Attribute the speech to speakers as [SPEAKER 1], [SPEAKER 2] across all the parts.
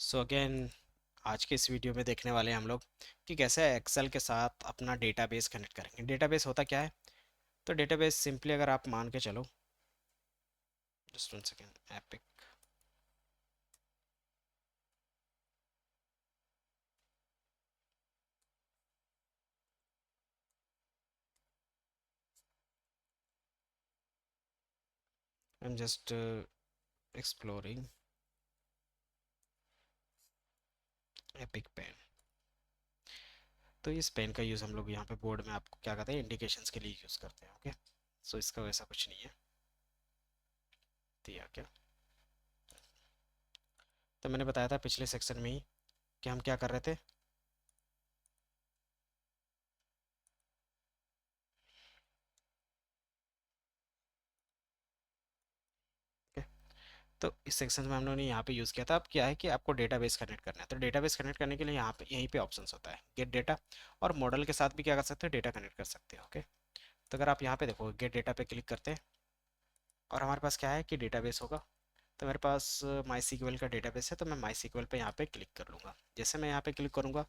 [SPEAKER 1] So again आज के इस वीडियो में देखने वाले हैं हम लोग कि कैसे एक्सेल के साथ अपना डेटाबेस कनेक्ट करेंगे। डेटाबेस होता क्या है? तो डेटाबेस सिंपली अगर आप मान के चलो, just one second, epic I am just exploring epic pen. तो इस पेन का यूज़ हम लोग यहाँ पे बोर्ड में आपको क्या कहते हैं, इंडिकेशंस के लिए यूज़ करते हैं। ओके, सो इसका वैसा कुछ नहीं है दिया क्या। तो मैंने बताया था पिछले सेक्शन में ही कि हम क्या कर रहे थे। तो इस सेक्शन में हम लोगों ने यहाँ पे यूज़ किया था। अब क्या है कि आपको डेटाबेस कनेक्ट करना है, तो डेटाबेस कनेक्ट करने के लिए यहाँ पे यहीं पे ऑप्शंस होता है गेट डेटा, और मॉडल के साथ भी क्या कर सकते हो, डेटा कनेक्ट कर सकते हो। ओके, तो अगर आप यहाँ पे देखो गेट डेटा पे क्लिक करते हैं और हमारे पास क्या है कि डेटाबेस होगा। तो मेरे पास माई सीक्वल का डेटाबेस है, तो मैं माई सीक्वल पे यहाँ पे क्लिक कर लूँगा। जैसे मैं यहाँ पे क्लिक करूँगा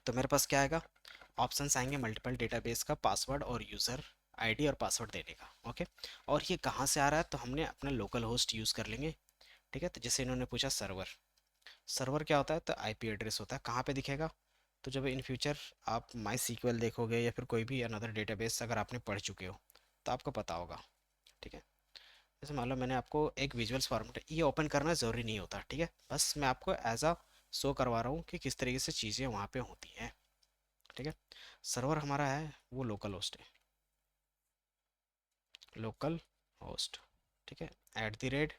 [SPEAKER 1] तो मेरे पास क्या आएगा, ऑप्शंस आएंगे मल्टीपल डेटाबेस का पासवर्ड और यूज़र आईडी और पासवर्ड देने का। ओके, और ये कहाँ से आ रहा है, तो हमने अपना लोकल होस्ट यूज़ कर लेंगे। ठीक है, तो जैसे इन्होंने पूछा सर्वर, सर्वर क्या होता है, तो आईपी एड्रेस होता है। कहाँ पे दिखेगा, तो जब इन फ्यूचर आप माई सीक्वल देखोगे या फिर कोई भी अनदर डेटाबेस अगर आपने पढ़ चुके हो तो आपको पता होगा। ठीक है, जैसे मान लो मैंने आपको एक विजुअल्स फॉर्मेट, ये ओपन करना ज़रूरी नहीं होता। ठीक है, बस मैं आपको एज अ शो करवा रहा हूँ कि किस तरीके से चीज़ें वहाँ पे होती हैं। ठीक है, सर्वर हमारा है वो लोकल होस्ट है, लोकल होस्ट। ठीक है, @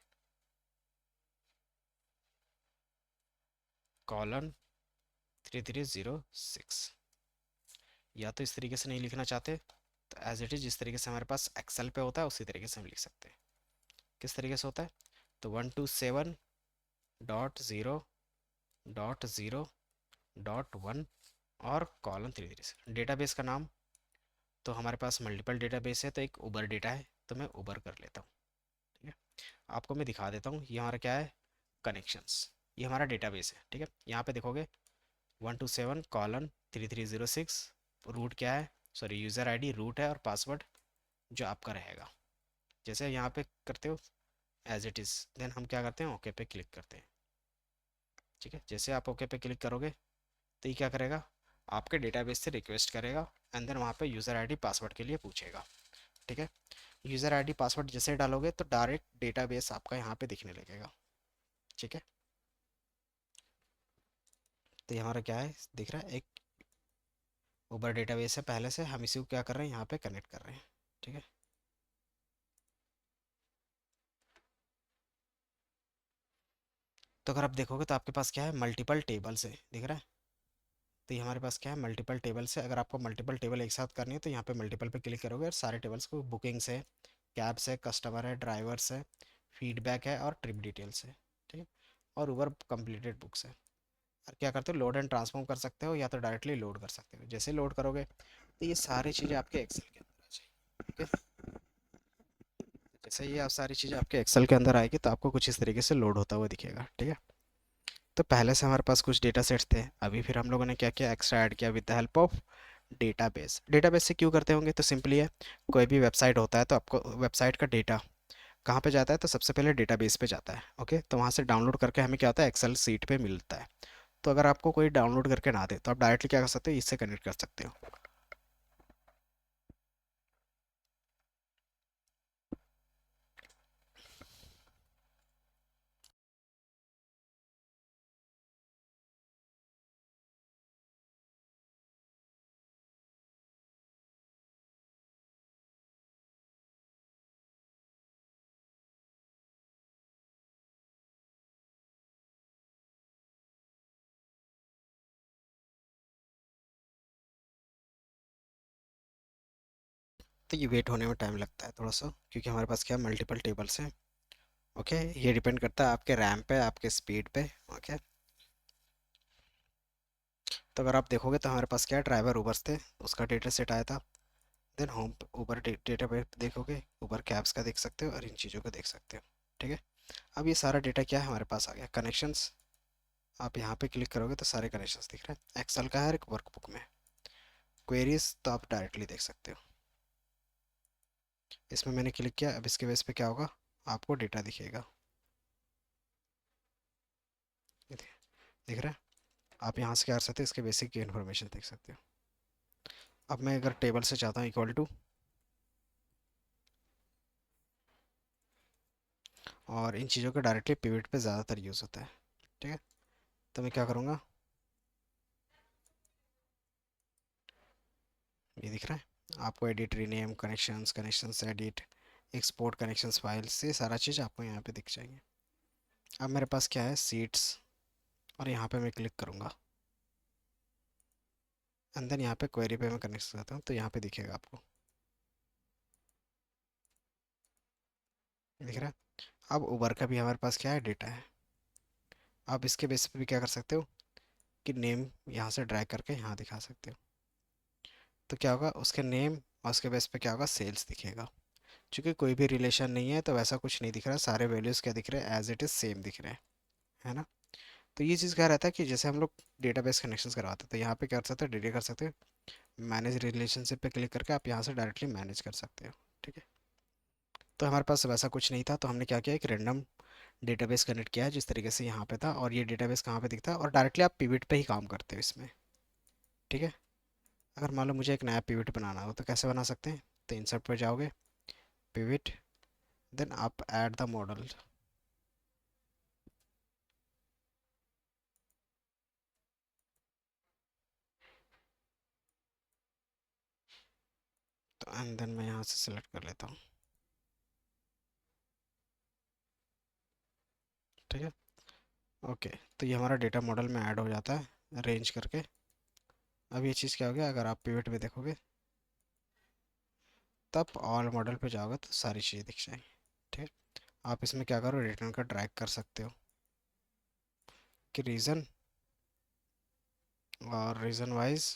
[SPEAKER 1] कॉलन 3306। या तो इस तरीके से नहीं लिखना चाहते तो एज इट इज़ जिस तरीके से हमारे पास एक्सेल पे होता है उसी तरीके से हम लिख सकते हैं। किस तरीके से होता है, तो 127.0.0.1 और कॉलन 336। डेटाबेस का नाम, तो हमारे पास मल्टीपल डेटाबेस है, तो एक उबर डेटा है तो मैं उबर कर लेता हूँ। ठीक है, आपको मैं दिखा देता हूँ ये हमारा क्या है, कनेक्शंस। ये हमारा डेटाबेस है। ठीक है, यहाँ पे देखोगे 127.0.336। रूट क्या है, सॉरी यूज़र आईडी रूट है और पासवर्ड जो आपका रहेगा। जैसे यहाँ पे करते हो एज इट इज़, देन हम क्या करते हैं, ओके पे क्लिक करते हैं। ठीक है, जैसे आप ओके पे क्लिक करोगे तो ये क्या करेगा, आपके डेटाबेस से रिक्वेस्ट करेगा एंड देन वहाँ पे यूज़र आईडी पासवर्ड के लिए पूछेगा। ठीक है, यूज़र आईडी पासवर्ड जैसे ही डालोगे तो डायरेक्ट डेटाबेस आपका यहाँ पे दिखने लगेगा। ठीक है, तो ये हमारा क्या है, दिख रहा है, एक उबर डेटाबेस है पहले से, हम इसी को क्या कर रहे हैं, यहाँ पे कनेक्ट कर रहे हैं। ठीक है, तो अगर आप देखोगे तो आपके पास क्या है, मल्टीपल टेबल्स है, दिख रहा है। तो ये हमारे पास क्या है, मल्टीपल टेबल्स है। अगर आपको मल्टीपल टेबल एक साथ करनी है तो यहाँ पे मल्टीपल पे क्लिक करोगे और सारे टेबल्स को, बुकिंग्स है, कैब्स है, कस्टमर है, ड्राइवर्स है, फीडबैक है और ट्रिप डिटेल्स है। ठीक है, और ऊबर कंप्लीटेड बुक्स है। और क्या करते हो, लोड एंड ट्रांसफॉर्म कर सकते हो या तो डायरेक्टली लोड कर सकते हो। जैसे लोड करोगे तो ये सारी चीज़ें आपके एक्सेल के अंदर आ जाएगी। ठीक है, जैसे ये आप सारी चीज़ें आपके एक्सेल के अंदर आएगी तो आपको कुछ इस तरीके से लोड होता हुआ दिखेगा। ठीक है, तो पहले से हमारे पास कुछ डेटा सेट्स थे, अभी फिर हम लोगों ने क्या किया, एक्स्ट्रा ऐड किया with the help of database. Database से क्यों करते होंगे, तो सिंपली है, कोई भी वेबसाइट होता है तो आपको वेबसाइट का डेटा कहाँ पे जाता है, तो सबसे पहले डेटाबेस पे जाता है। ओके, तो वहाँ से डाउनलोड करके हमें क्या होता है, एक्सेल सीट पे मिलता है। तो अगर आपको कोई डाउनलोड करके ना दे तो आप डायरेक्टली क्या कर सकते हो, इससे कनेक्ट कर सकते हो। तो ये वेट होने में टाइम लगता है थोड़ा सा, क्योंकि हमारे पास क्या मल्टीपल टेबल्स हैं। ओके, ये डिपेंड करता है आपके रैम पे, आपके स्पीड पे। ओके, तो अगर आप देखोगे तो हमारे पास क्या ड्राइवर उबर्स थे, उसका डेटा सेट आया था। देन होम ऊबर डेटा पे देखोगे, ऊबर कैब्स का देख सकते हो और इन चीज़ों को देख सकते हो। ठीक है, अब ये सारा डेटा क्या है हमारे पास आ गया, कनेक्शंस। आप यहाँ पे क्लिक करोगे तो सारे कनेक्शंस दिख रहे हैं, एक्सेल का है एक वर्कबुक में। क्वेरीज तो आप डायरेक्टली देख सकते हो, इसमें मैंने क्लिक किया। अब इसके बेस पे क्या होगा, आपको डेटा दिखेगा, ये दिख रहा है। आप यहाँ से क्या कर सकते हो, इसके बेसिक की इन्फॉर्मेशन देख सकते हो। अब मैं अगर टेबल से चाहता हूँ इक्वल टू, और इन चीज़ों का डायरेक्टली पिवट पे ज़्यादातर यूज़ होता है, ठीक है। तो मैं क्या करूँगा, ये दिख रहा है आपको, edit rename connections, connections edit, export connections files, ये सारा चीज़ आपको यहाँ पे दिख जाएंगे। अब मेरे पास क्या है, सीट्स, और यहाँ पे मैं क्लिक करूँगा, अंदर यहाँ पे क्वेरी पे मैं कनेक्ट करता हूँ तो यहाँ पे दिखेगा आपको, दिख रहा है। अब उबर का भी हमारे पास क्या है, डेटा है। आप इसके बेस पे भी क्या कर सकते हो कि नेम यहाँ से ड्रैग करके यहाँ दिखा सकते हो। तो क्या होगा, उसके नेम और उसके बेस पे क्या होगा, सेल्स दिखेगा। क्योंकि कोई भी रिलेशन नहीं है तो वैसा कुछ नहीं दिख रहा, सारे वैल्यूज़ क्या दिख रहे हैं, एज इट इज़ सेम दिख रहे हैं, है ना। तो ये चीज़ क्या रहता है कि जैसे हम लोग डेटाबेस कनेक्शंस करवाते हैं तो यहाँ पे क्या कर सकते हो, डिलीट कर सकते हो। मैनेज रिलेशनशिप पे क्लिक करके आप यहाँ से डायरेक्टली मैनेज कर सकते हो, ठीक है। तो हमारे पास वैसा कुछ नहीं था तो हमने क्या किया, एक रैंडम डेटाबेस कनेक्ट किया है जिस तरीके से यहाँ पे था, और ये डेटाबेस कहाँ पे दिखता है, और डायरेक्टली आप पिवट पे ही काम करते हो इसमें, ठीक है। अगर मान लो मुझे एक नया पिवट बनाना हो तो कैसे बना सकते हैं, तो इंसर्ट पे जाओगे, पिवट, देन आप ऐड द मॉडल। तो एंड देन मैं यहाँ से सिलेक्ट कर लेता हूँ, ठीक है। ओके, तो ये हमारा डेटा मॉडल में ऐड हो जाता है रेंज करके। अब ये चीज़ क्या हो गया, अगर आप पिवट में देखोगे तब ऑल मॉडल पे जाओगे तो सारी चीज़ें दिख जाएंगी, ठीक है। आप इसमें क्या करो, रिटर्न का ड्रैग कर सकते हो कि रीज़न, और रीज़न वाइज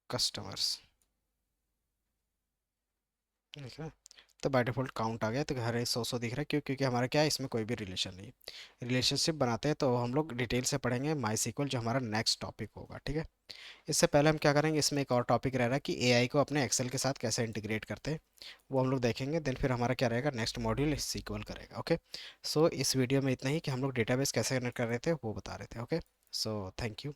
[SPEAKER 1] कस्टमर्स, ठीक है। तो बाय डिफ़ॉल्ट काउंट आ गया, तो हर एक 100 दिख रहा है, क्यों, क्योंकि हमारा क्या है, इसमें कोई भी रिलेशन नहीं है। रिलेशनशिप बनाते हैं तो हम लोग डिटेल से पढ़ेंगे माई सीक्वल, जो हमारा नेक्स्ट टॉपिक होगा, ठीक है। इससे पहले हम क्या करेंगे, इसमें एक और टॉपिक रह रहा है कि एआई को अपने एक्सेल के साथ कैसे इंटीग्रेट करते हैं, वो हम लोग देखेंगे। देन फिर हमारा क्या रहेगा, नेक्स्ट मॉड्यूल सीक्वल करेगा, ओके। सो इस वीडियो में इतना ही कि हम लोग डेटाबेस कैसे कनेक्ट कर रहे थे वो बता रहे थे, ओके। So thank you.